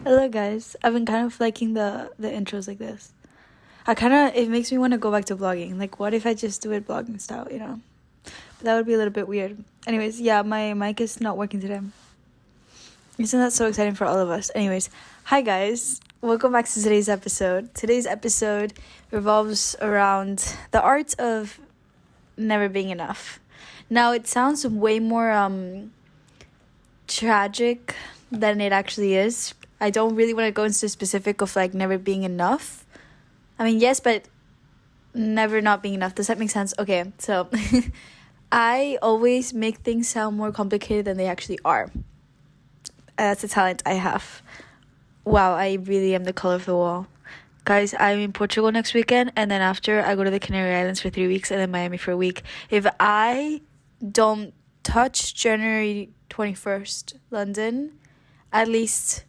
Hello guys. I've been kind of liking the intros like this. It makes me want to go back to vlogging. Like, what if I just do it vlogging style? But that would be a little bit weird. Anyways, yeah, my mic is not working today. Isn't that so exciting for all of us? Anyways, hi guys. Welcome back to today's episode. Today's episode revolves around the art of never being enough. Now, it sounds way more tragic than it actually is. I don't really want to go into the specific of like never being enough. I mean, yes, but never not being enough. Does that make sense? Okay, so I always make things sound more complicated than they actually are. That's a talent I have. Wow, I really am the color of the wall. Guys, I'm in Portugal next weekend, and then after I go to the Canary Islands for 3 weeks and then Miami for a week. If I don't touch January 21st, London, at least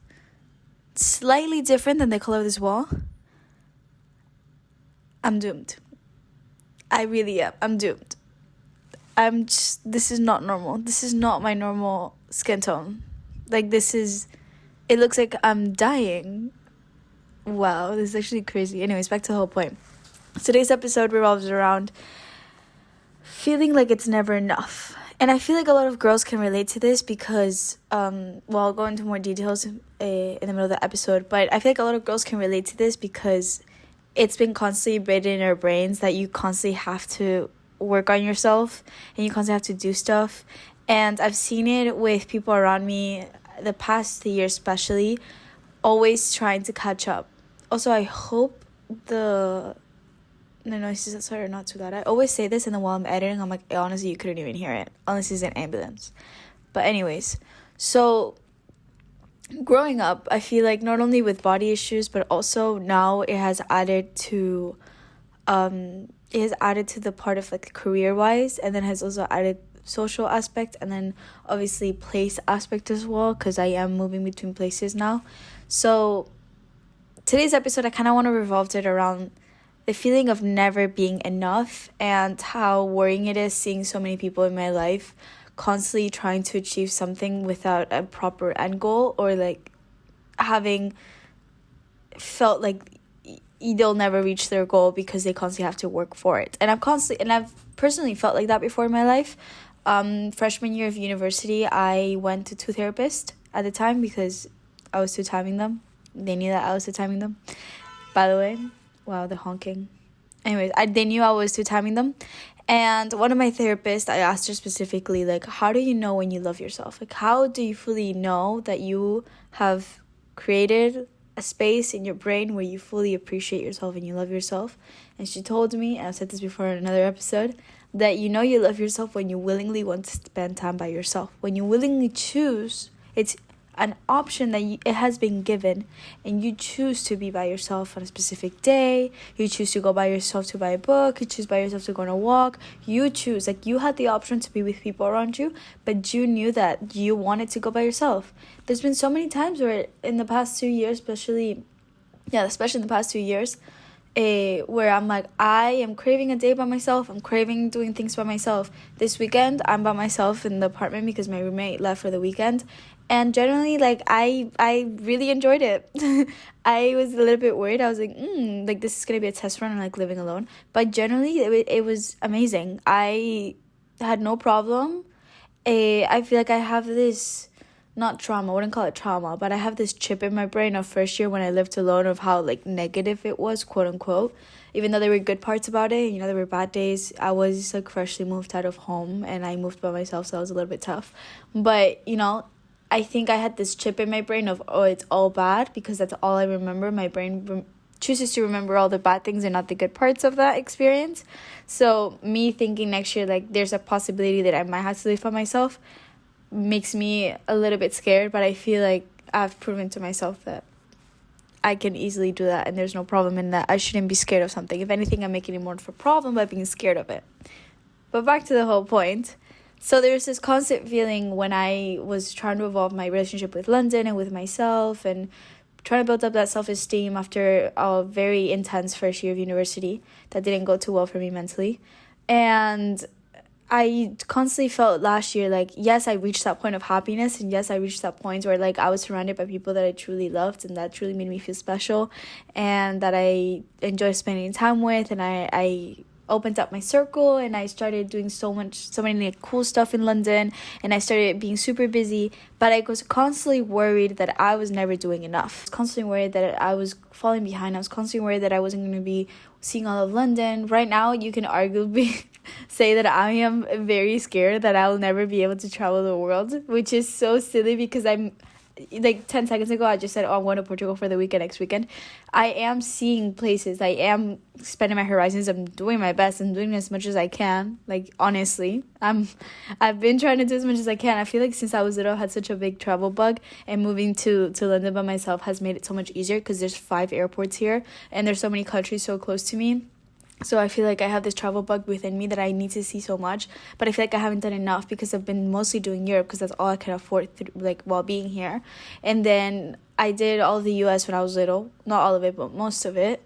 slightly different than the color of this wall, I'm doomed. I really am. I'm doomed. This is not normal. This is not my normal skin tone. Like, it looks like I'm dying. Wow, this is actually crazy. Anyways, back to the whole point. Today's episode revolves around feeling like it's never enough. And I feel like a lot of girls can relate to this because, I'll go into more details in the middle of the episode, but I feel like a lot of girls can relate to this because it's been constantly bitten in our brains that you constantly have to work on yourself and you constantly have to do stuff. And I've seen it with people around me the past year especially, always trying to catch up. Also, I hope the noises outside are not too loud. I always say this, and then while I'm editing, I'm like, honestly, you couldn't even hear it unless it's an ambulance. But anyways, so growing up, I feel like not only with body issues, but also now it has added to the part of like career wise, and then has also added social aspect, and then obviously place aspect as well, because I am moving between places now. So today's episode, I kind of want to revolve it around the feeling of never being enough and how worrying it is seeing so many people in my life constantly trying to achieve something without a proper end goal, or like having felt like they'll never reach their goal because they constantly have to work for it. And I've personally felt like that before in my life. Freshman year of university, I went to 2 therapists at the time because I was 2-timing them. They knew that I was 2-timing them, by the way. Wow, the honking. Anyways, they knew I was 2-timing them. And one of my therapists, I asked her specifically, like, how do you know when you love yourself? Like, how do you fully know that you have created a space in your brain where you fully appreciate yourself and you love yourself? And she told me, and I've said this before in another episode, that you know you love yourself when you willingly want to spend time by yourself. When you willingly choose, it's an option that it has been given, and you choose to be by yourself on a specific day. You choose to go by yourself to buy a book. You choose by yourself to go on a walk. You choose, like, you had the option to be with people around you, but you knew that you wanted to go by yourself. There's been so many times where in the past 2 years, especially in the past 2 years, where I'm like, I am craving a day by myself. I'm craving doing things by myself. This weekend, I'm by myself in the apartment because my roommate left for the weekend. And generally, like, I really enjoyed it. I was a little bit worried. I was like, like, this is going to be a test run on, like, living alone. But generally, it was amazing. I had no problem. I feel like I have this, not trauma, I wouldn't call it trauma, but I have this chip in my brain of first year when I lived alone of how, like, negative it was, quote unquote. Even though there were good parts about it, there were bad days. I was, like, freshly moved out of home, and I moved by myself, so that was a little bit tough. But, I think I had this chip in my brain of, it's all bad, because that's all I remember. My brain chooses to remember all the bad things and not the good parts of that experience. So me thinking next year, like, there's a possibility that I might have to live by myself makes me a little bit scared, but I feel like I've proven to myself that I can easily do that, and there's no problem in that. I shouldn't be scared of something. If anything, I'm making it more of a problem by being scared of it. But back to the whole point. So there's this constant feeling when I was trying to evolve my relationship with London and with myself, and trying to build up that self-esteem after a very intense first year of university that didn't go too well for me mentally. And I constantly felt last year like, yes, I reached that point of happiness, and yes, I reached that point where like I was surrounded by people that I truly loved and that truly made me feel special and that I enjoy spending time with, and I opened up my circle, and I started doing so many like cool stuff in London, and I started being super busy, but I was constantly worried that I was never doing enough. I was constantly worried that I was falling behind. I was constantly worried that I wasn't going to be seeing all of London. Right now, you can arguably say that I am very scared that I'll never be able to travel the world, which is so silly because I'm like 10 seconds ago I just said, oh, I'm going to Portugal for the weekend next weekend. I am seeing places, I am spending my horizons, I'm doing my best, I'm doing as much as I can. Like, honestly, I've been trying to do as much as I can. I feel like since I was little I had such a big travel bug, and moving to London by myself has made it so much easier because there's 5 airports here and there's so many countries so close to me. So I feel like I have this travel bug within me that I need to see so much, but I feel like I haven't done enough because I've been mostly doing Europe because that's all I can afford like while being here. And then I did all of the US when I was little, not all of it, but most of it.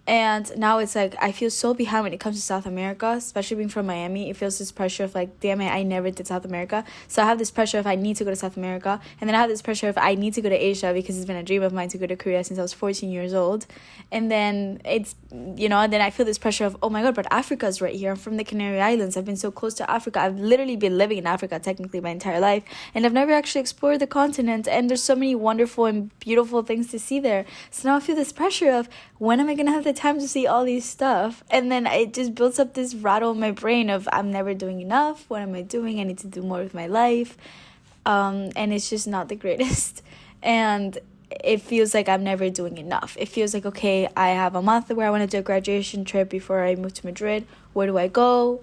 And now it's like I feel so behind when it comes to South America, especially being from Miami. It feels this pressure of like, damn it, I never did South America. So I have this pressure if I need to go to South America. And then I have this pressure if I need to go to Asia because it's been a dream of mine to go to Korea since I was 14 years old. And then it's, then I feel this pressure of, oh my God, but Africa's right here. I'm from the Canary Islands. I've been so close to Africa. I've literally been living in Africa technically my entire life. And I've never actually explored the continent. And there's so many wonderful and beautiful things to see there. So now I feel this pressure of, when am I going to have the time to see all these stuff? And then it just builds up this rattle in my brain of, I'm never doing enough. What am I doing? I need to do more with my life. And it's just not the greatest. And it feels like I'm never doing enough. It feels like, okay, I have a month where I want to do a graduation trip before I move to Madrid. Where do I go?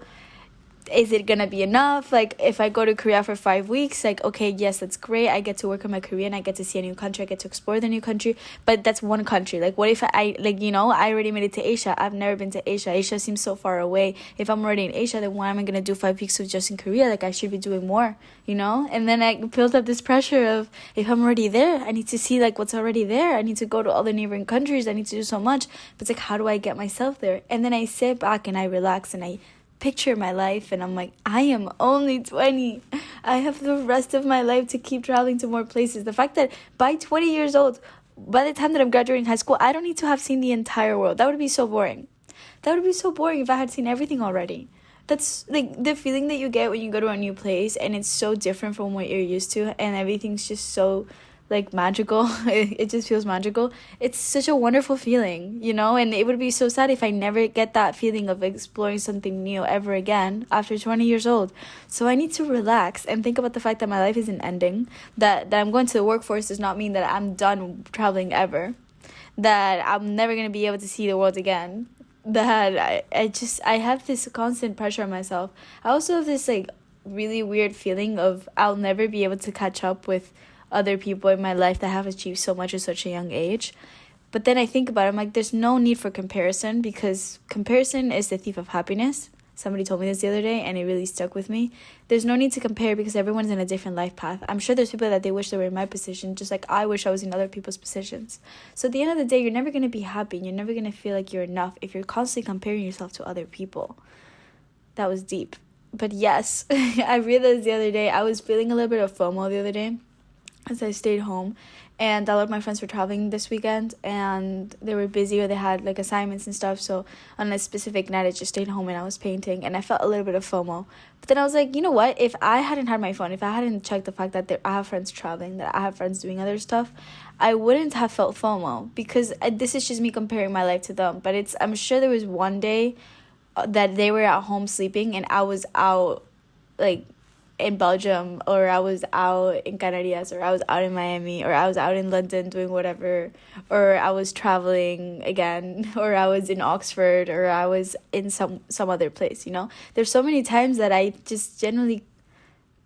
Is it gonna be enough? Like, if I go to Korea for 5 weeks, like, okay, yes, that's great. I get to work on my Korean. I get to see a new country. I get to explore the new country. But that's one country. Like, what if I already made it to Asia? I've never been to Asia. Asia seems so far away. If I'm already in Asia, then why am I gonna do 5 weeks of just in Korea? Like, I should be doing more, And then I built up this pressure of, if I'm already there, I need to see, like, what's already there. I need to go to all the neighboring countries. I need to do so much. But it's like, how do I get myself there? And then I sit back and I relax and I picture my life, and I'm like, I am only 20. I have the rest of my life to keep traveling to more places. The fact that by 20 years old, by the time that I'm graduating high school, I don't need to have seen the entire world. That would be so boring. That would be so boring if I had seen everything already. That's like the feeling that you get when you go to a new place and it's so different from what you're used to, and everything's just so like magical. It just feels magical. It's such a wonderful feeling, and it would be so sad if I never get that feeling of exploring something new ever again after 20 years old. So I need to relax and think about the fact that my life isn't ending, that I'm going to the workforce does not mean that I'm done traveling ever, that I'm never going to be able to see the world again, that I have this constant pressure on myself. I also have this like really weird feeling of I'll never be able to catch up with other people in my life that have achieved so much at such a young age. But then I think about it, I'm like, there's no need for comparison, because comparison is the thief of happiness. Somebody told me this the other day and it really stuck with me. There's no need to compare because everyone's in a different life path. I'm sure there's people that they wish they were in my position, just like I wish I was in other people's positions. So at the end of the day, you're never going to be happy and you're never going to feel like you're enough if you're constantly comparing yourself to other people. That was deep. But yes, I realized the other day, I was feeling a little bit of FOMO the other day as I stayed home, and a lot of my friends were traveling this weekend and they were busy or they had like assignments and stuff. So on a specific night I just stayed home and I was painting, and I felt a little bit of FOMO. But then I was like, you know what, if I hadn't had my phone, if I hadn't checked the fact that I have friends traveling, that I have friends doing other stuff, I wouldn't have felt FOMO, because this is just me comparing my life to them. But I'm sure there was one day that they were at home sleeping and I was out like in Belgium, or I was out in Canarias, or I was out in Miami, or I was out in London doing whatever, or I was traveling again, or I was in Oxford, or I was in some other place. There's so many times that I just generally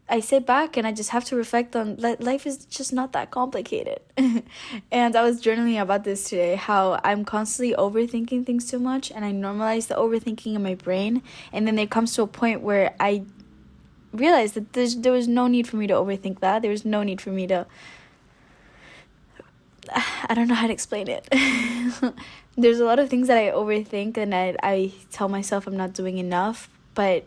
I sit back and I just have to reflect on life is just not that complicated. And I was journaling about this today, how I'm constantly overthinking things too much, and I normalize the overthinking in my brain, and then there comes to a point where I realized that there was no need for me to overthink that. There was no need for me to, I don't know how to explain it. There's a lot of things that I overthink and I tell myself I'm not doing enough, but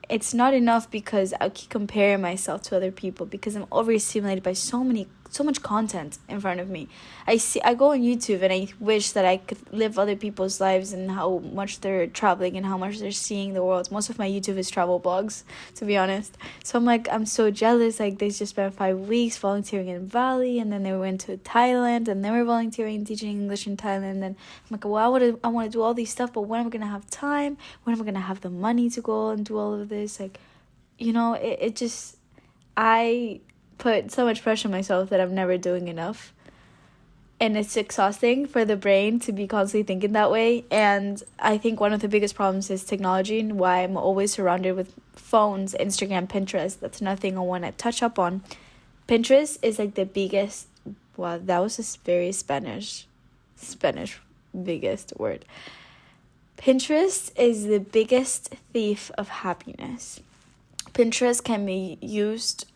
it's not enough because I keep comparing myself to other people because I'm overstimulated by so much content in front of me. I go on YouTube and I wish that I could live other people's lives and how much they're traveling and how much they're seeing the world. Most of my YouTube is travel blogs, to be honest. So I'm like, I'm so jealous. Like, they just spent 5 weeks volunteering in Bali, and then they went to Thailand, and they were volunteering and teaching English in Thailand. And I'm like, well, I want to do all these stuff, but when am I gonna have time? When am I gonna have the money to go and do all of this? Like, it just, I put so much pressure on myself that I'm never doing enough. And it's exhausting for the brain to be constantly thinking that way. And I think one of the biggest problems is technology, and why I'm always surrounded with phones, Instagram, Pinterest. That's nothing I want to touch up on. Pinterest is like the biggest, wow, that was a very Spanish biggest word. Pinterest is the biggest thief of happiness. Pinterest can be used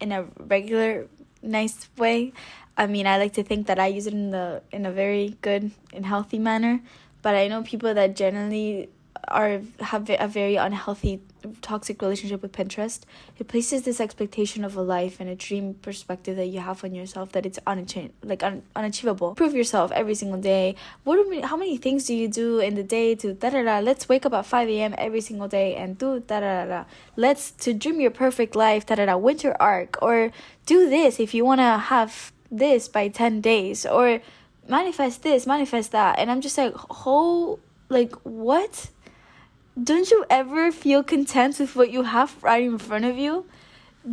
in a regular, nice way. I mean, I like to think that I use it in a very good and healthy manner, but I know people that generally have a very unhealthy, toxic relationship with Pinterest. It places this expectation of a life and a dream perspective that you have on yourself that it's unachievable. Prove yourself every single day. How many things do you do in the day to da-da-da? Let's wake up at 5 a.m. every single day and do da-da-da. Let's to dream your perfect life, da-da-da, winter arc, or do this if you want to have this by 10 days, or manifest this, manifest that. And I'm just like, what? Don't you ever feel content with what you have right in front of you?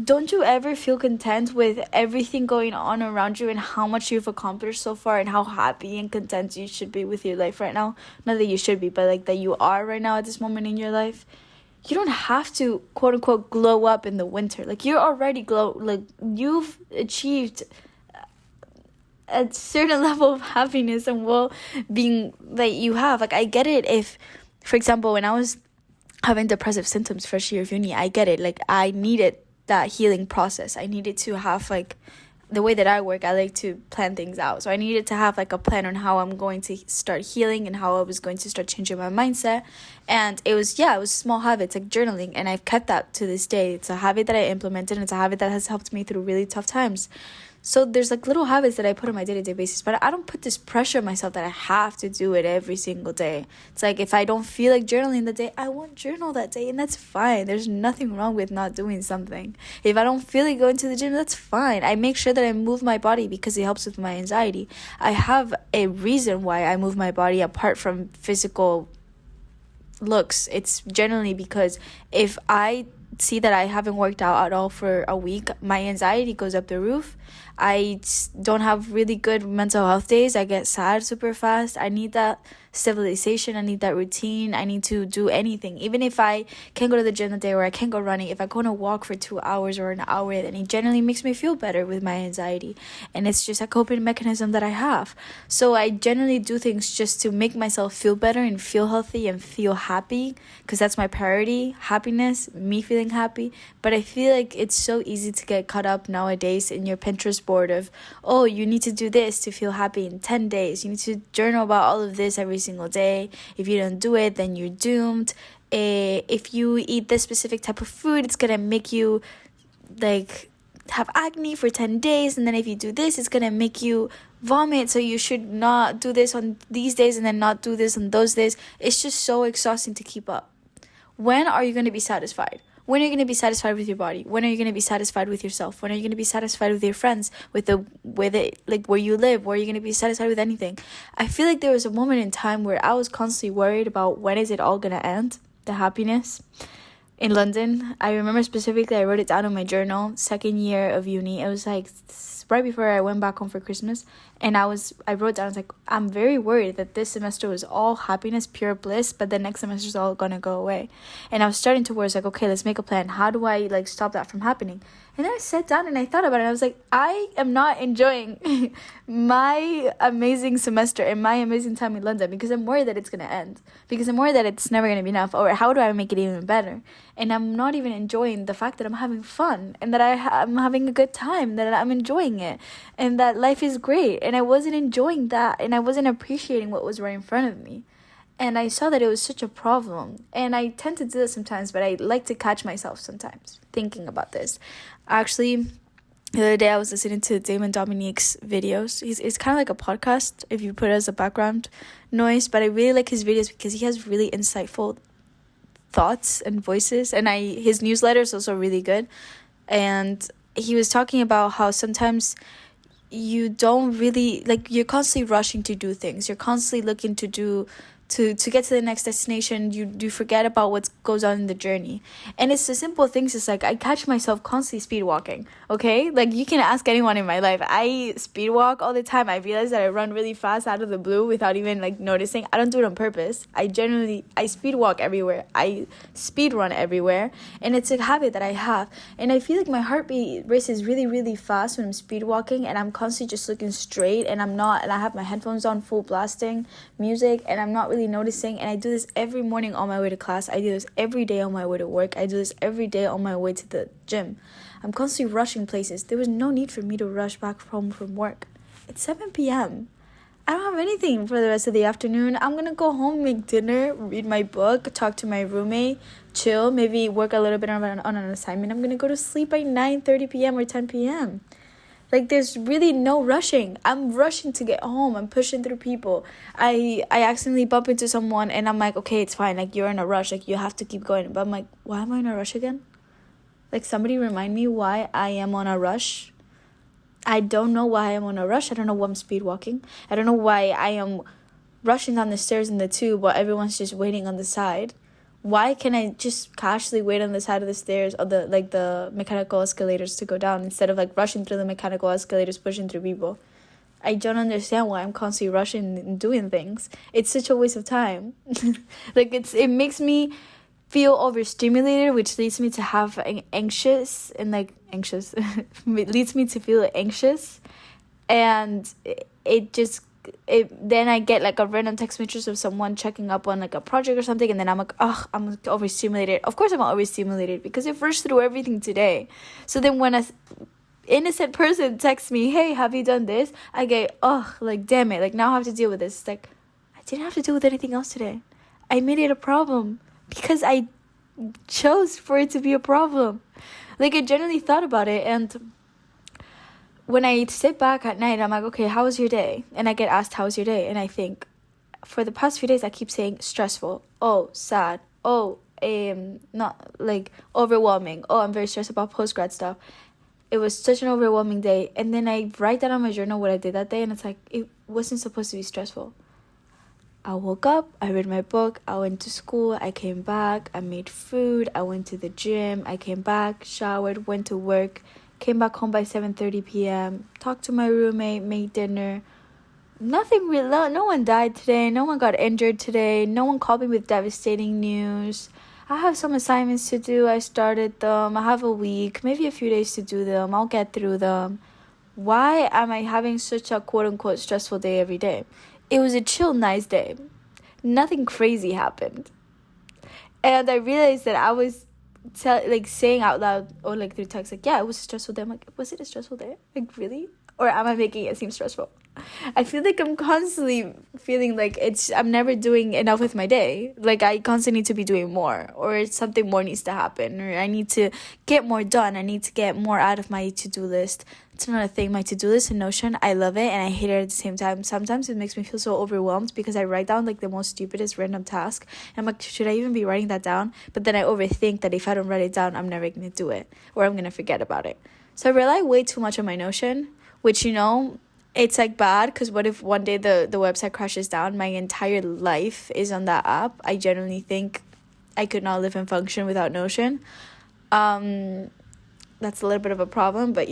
Don't you ever feel content with everything going on around you and how much you've accomplished so far and how happy and content you should be with your life right now? Not that you should be, but like that you are right now at this moment in your life. You don't have to, quote unquote, glow up in the winter. Like, you're already you've achieved a certain level of happiness and well-being that you have. Like, I get it if, for example, when I was having depressive symptoms first year of uni, I get it. Like, I needed that healing process. I needed to have, like, the way that I work, I like to plan things out. So I needed to have, like, a plan on how I'm going to start healing and how I was going to start changing my mindset. And it was small habits, like journaling. And I've kept that to this day. It's a habit that I implemented, and it's a habit that has helped me through really tough times. So there's like little habits that I put on my day-to-day basis, but I don't put this pressure on myself that I have to do it every single day. It's like, if I don't feel like journaling that day, I won't journal that day, and that's fine. There's nothing wrong with not doing something. If I don't feel like going to the gym, that's fine. I make sure that I move my body because it helps with my anxiety. I have a reason why I move my body apart from physical looks. It's generally because if I see that I haven't worked out at all for a week, my anxiety goes up the roof. I don't have really good mental health days. I get sad super fast. I need that stabilization. I need that routine. I need to do anything. Even if I can't go to the gym the day, or I can't go running, if I go on a walk for 2 hours or an hour, then it generally makes me feel better with my anxiety. And it's just a coping mechanism that I have. So I generally do things just to make myself feel better and feel healthy and feel happy, because that's my priority, happiness, me feeling happy. But I feel like it's so easy to get caught up nowadays in your Pinterest board of, oh, you need to do this to feel happy in 10 days. You need to journal about all of this every single day. If you don't do it, then you're doomed. If you eat this specific type of food, it's gonna make you like have acne for 10 days, and then if you do this, it's gonna make you vomit, so you should not do this on these days and then not do this on those days. It's just so exhausting to keep up. When are you going to be satisfied? When are you going to be satisfied with your body? When are you going to be satisfied with yourself? When are you going to be satisfied with your friends, with like where you live? Where are you going to be satisfied with anything? I feel like there was a moment in time where I was constantly worried about when is it all going to end, the happiness. In London, I remember specifically, I wrote it down in my journal, second year of uni. It was like right before I went back home for Christmas, and I wrote down, I was like, I'm very worried that this semester was all happiness, pure bliss, but the next semester is all gonna go away. And I was starting to worry. It's like, okay, let's make a plan. How do I like stop that from happening? And then I sat down and I thought about it. I was like, I am not enjoying my amazing semester and my amazing time in London because I'm worried that it's going to end. Because I'm worried that it's never going to be enough. Or how do I make it even better? And I'm not even enjoying the fact that I'm having fun and that I'm having a good time, that I'm enjoying it and that life is great. And I wasn't enjoying that, and I wasn't appreciating what was right in front of me. And I saw that it was such a problem. And I tend to do this sometimes, but I like to catch myself sometimes thinking about this. Actually, the other day I was listening to Damon Dominique's videos. It's kind of like a podcast if you put it as a background noise, but I really like his videos because he has really insightful thoughts and voices, and his newsletter is also really good. And he was talking about how sometimes you don't really, like, you're constantly rushing to do things. You're constantly looking to get to the next destination. You forget about what goes on in the journey. And it's the simple things. It's like I catch myself constantly speed walking. Okay, like you can ask anyone in my life. I speed walk all the time. I realize that I run really fast out of the blue without even like noticing. I don't do it on purpose. I speed walk everywhere. I speed run everywhere, and it's a habit that I have. And I feel like my heartbeat races really, really fast when I'm speed walking, and I'm constantly just looking straight, and I have my headphones on full blasting music, and I'm not really noticing. And I do this every morning on my way to class. I do this every day on my way to work. I do this every day on my way to the gym. I'm constantly rushing places. There was no need for me to rush back home from work. It's 7 p.m. I don't have anything for the rest of the afternoon. I'm gonna go home, make dinner, read my book, talk to my roommate, chill, maybe work a little bit on an assignment. I'm gonna go to sleep by 9:30 p.m. or 10 p.m. Like, there's really no rushing. I'm rushing to get home. I'm pushing through people. I accidentally bump into someone, and I'm like, okay, it's fine. Like, you're in a rush. Like, you have to keep going. But I'm like, why am I in a rush again? Like, somebody remind me why I am on a rush. I don't know why I'm on a rush. I don't know why I'm speed walking. I don't know why I am rushing down the stairs in the tube while everyone's just waiting on the side. Why can I just casually wait on the side of the stairs or the mechanical escalators to go down instead of like rushing through the mechanical escalators, pushing through people? I don't understand why I'm constantly rushing and doing things. It's such a waste of time. Like, it makes me feel overstimulated, which leads me to have anxious. It leads me to feel anxious, and then I get like a random text message of someone checking up on like a project or something, and then I'm like, I'm overstimulated. Of course I'm overstimulated because I've rushed through everything today. So then when a innocent person texts me, hey, have you done this? I get, like, damn it, like, now I have to deal with this. It's like, I didn't have to deal with anything else today. I made it a problem because I chose for it to be a problem. Like, I genuinely thought about it, and when I sit back at night, I'm like, okay, how was your day? And I get asked, how was your day? And I think, for the past few days, I keep saying stressful. Oh, sad. Oh, not like overwhelming. Oh, I'm very stressed about postgrad stuff. It was such an overwhelming day. And then I write down on my journal what I did that day, and it's like, it wasn't supposed to be stressful. I woke up, I read my book, I went to school, I came back, I made food, I went to the gym, I came back, showered, went to work, came back home by 7:30 p.m., talked to my roommate, made dinner. Nothing real. No one died today. No one got injured today. No one called me with devastating news. I have some assignments to do. I started them. I have a week, maybe a few days to do them. I'll get through them. Why am I having such a quote-unquote stressful day every day? It was a chill, nice day. Nothing crazy happened. And I realized that I was saying out loud or like through text, like, yeah, it was a stressful day. I'm like, was it a stressful day? Like, really? Or am I making it seem stressful? I feel like I'm constantly feeling like I'm never doing enough with my day. Like, I constantly need to be doing more, or something more needs to happen, or I need to get more done. I need to get more out of my to-do list. It's another thing, my to-do list in Notion, I love it and I hate it at the same time. Sometimes it makes me feel so overwhelmed because I write down like the most stupidest random task. And I'm like, should I even be writing that down? But then I overthink that if I don't write it down, I'm never going to do it, or I'm going to forget about it. So I rely way too much on my Notion, which, it's like bad because what if one day the website crashes down? My entire life is on that app. I genuinely think I could not live and function without Notion. That's a little bit of a problem, but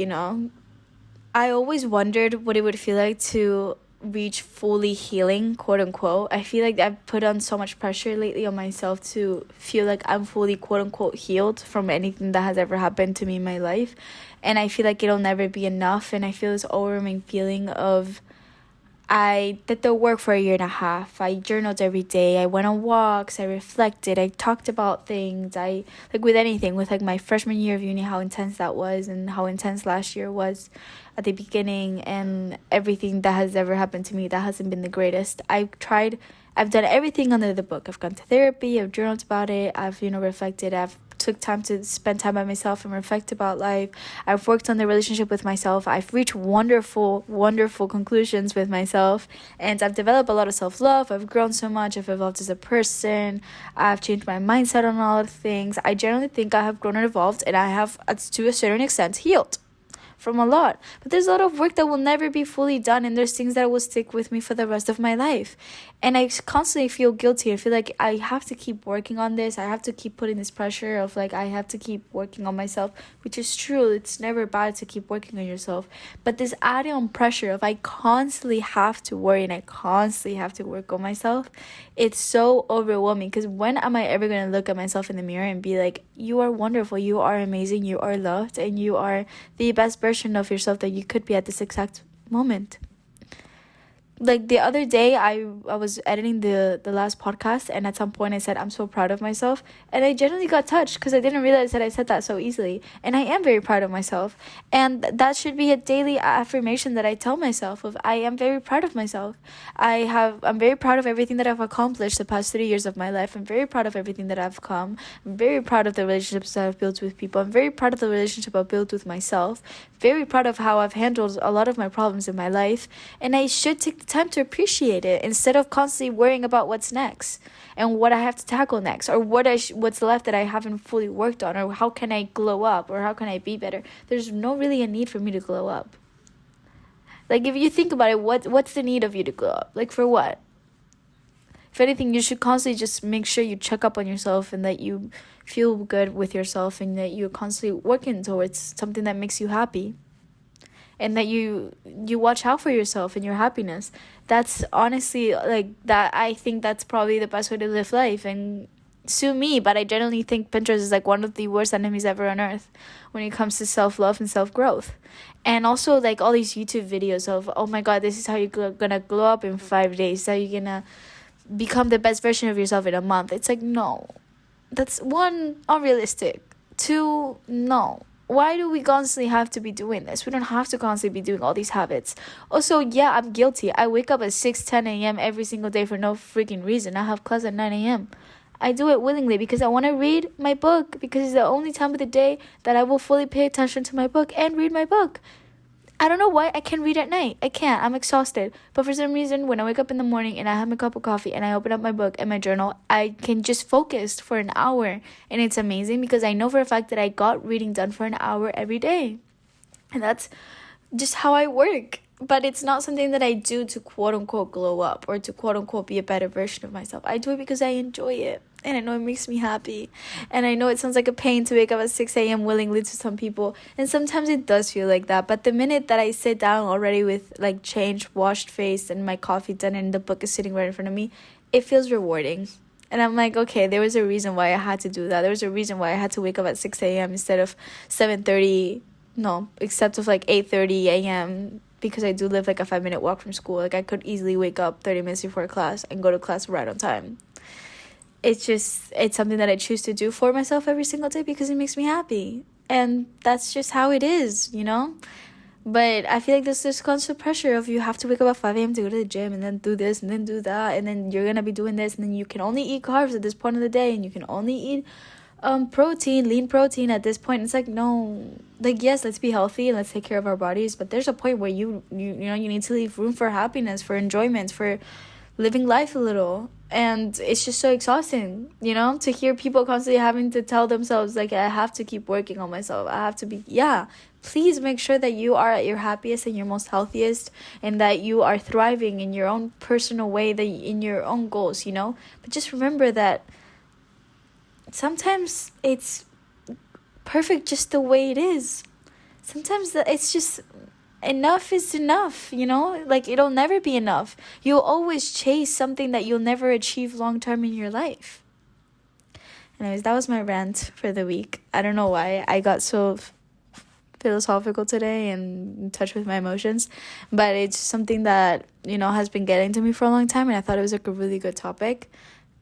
I always wondered what it would feel like to reach fully healing, quote unquote. I feel like I've put on so much pressure lately on myself to feel like I'm fully, quote unquote, healed from anything that has ever happened to me in my life. And I feel like it'll never be enough. And I feel this overwhelming feeling of I did the work for a year and a half. I journaled every day. I went on walks. I reflected. I talked about things. I, like, with anything, with like my freshman year of uni, how intense that was, and how intense last year was at the beginning, and everything that has ever happened to me that hasn't been the greatest. I've done everything under the book. I've gone to therapy. I've journaled about it. I've, reflected. I've took time to spend time by myself and reflect about life. I've worked on the relationship with myself. I've reached wonderful conclusions with myself, and I've developed a lot of self-love. I've grown so much. I've evolved as a person. I've changed my mindset on a lot of things. I generally think I have grown and evolved, and I have, to a certain extent, healed from a lot. But there's a lot of work that will never be fully done, and there's things that will stick with me for the rest of my life. And I constantly feel guilty. I feel like I have to keep working on this. I have to keep putting this pressure of like I have to keep working on myself, which is true. It's never bad to keep working on yourself. But this added on pressure of I constantly have to worry and I constantly have to work on myself, it's so overwhelming. Because when am I ever going to look at myself in the mirror and be like, you are wonderful, you are amazing, you are loved, and you are the best version of yourself that you could be at this exact moment? Like the other day, I was editing the last podcast, and at some point I said I'm so proud of myself, and I genuinely got touched because I didn't realize that I said that so easily. And I am very proud of myself, and that should be a daily affirmation that I tell myself of I am very proud of myself. I'm very proud of everything that I've accomplished the past 3 years of my life. I'm very proud of everything that I've come. I'm very proud of the relationships that I've built with people. I'm very proud of the relationship I've built with myself. Very proud of how I've handled a lot of my problems in my life, and I should take the time to appreciate it instead of constantly worrying about what's next and what I have to tackle next, or what's left that I haven't fully worked on, or how can I glow up, or how can I be better. There's no really a need for me to glow up. Like if you think about it, what's the need of you to glow up? Like for what? If anything, you should constantly just make sure you check up on yourself and that you feel good with yourself and that you're constantly working towards something that makes you happy. And that you watch out for yourself and your happiness. That's honestly like that. I think that's probably the best way to live life. And sue me, but I generally think Pinterest is like one of the worst enemies ever on earth when it comes to self-love and self-growth. And also like all these YouTube videos of, oh my god, this is how you're gonna glow up in 5 days, how you're gonna become the best version of yourself in a month. It's like, no, that's one, unrealistic. Two, no. Why do we constantly have to be doing this? We don't have to constantly be doing all these habits. Also, yeah, I'm guilty. I wake up at 10 a.m. every single day for no freaking reason. I have class at 9 a.m. I do it willingly because I want to read my book, because it's the only time of the day that I will fully pay attention to my book and read my book. I don't know why I can't read at night. I can't. I'm exhausted. But for some reason, when I wake up in the morning and I have my cup of coffee and I open up my book and my journal, I can just focus for an hour. And it's amazing because I know for a fact that I got reading done for an hour every day. And that's just how I work. But it's not something that I do to quote unquote glow up or to quote unquote be a better version of myself. I do it because I enjoy it. And I know it makes me happy. And I know it sounds like a pain to wake up at 6 a.m. willingly to some people. And sometimes it does feel like that. But the minute that I sit down already with like changed, washed face and my coffee done and the book is sitting right in front of me, it feels rewarding. And I'm like, okay, there was a reason why I had to do that. There was a reason why I had to wake up at 6 a.m. instead of 7:30. No, except of like 8:30 a.m. because I do live like a 5-minute walk from school. Like I could easily wake up 30 minutes before class and go to class right on time. It's something that I choose to do for myself every single day because it makes me happy. And that's just how it is, you know? But I feel like there's this constant pressure of you have to wake up at 5 a.m. to go to the gym and then do this and then do that. And then you're going to be doing this. And then you can only eat carbs at this point of the day. And you can only eat lean protein at this point. It's like, no, like, yes, let's be healthy and let's take care of our bodies. But there's a point where you need to leave room for happiness, for enjoyment, for living life a little. And it's just so exhausting, to hear people constantly having to tell themselves like, I have to keep working on myself. I have to be, please make sure that you are at your happiest and your most healthiest, and that you are thriving in your own personal way, that in your own goals, but just remember that sometimes it's perfect just the way it is. Sometimes it's just enough is enough, like it'll never be enough. You'll always chase something that you'll never achieve long term in your life. Anyways, that was my rant for the week. I don't know why I got so philosophical today and in touch with my emotions, but it's something that, has been getting to me for a long time, and I thought it was like a really good topic.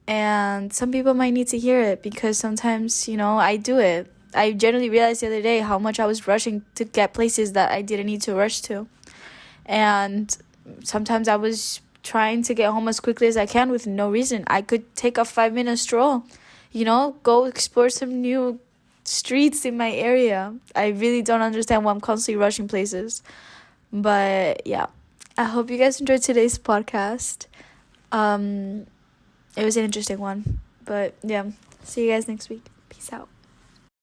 And some people might need to hear it because sometimes, I do it. I generally realized the other day how much I was rushing to get places that I didn't need to rush to. And sometimes I was trying to get home as quickly as I can with no reason. I could take a 5-minute stroll, go explore some new streets in my area. I really don't understand why I'm constantly rushing places. But yeah, I hope you guys enjoyed today's podcast. It was an interesting one. But yeah, see you guys next week. Peace out.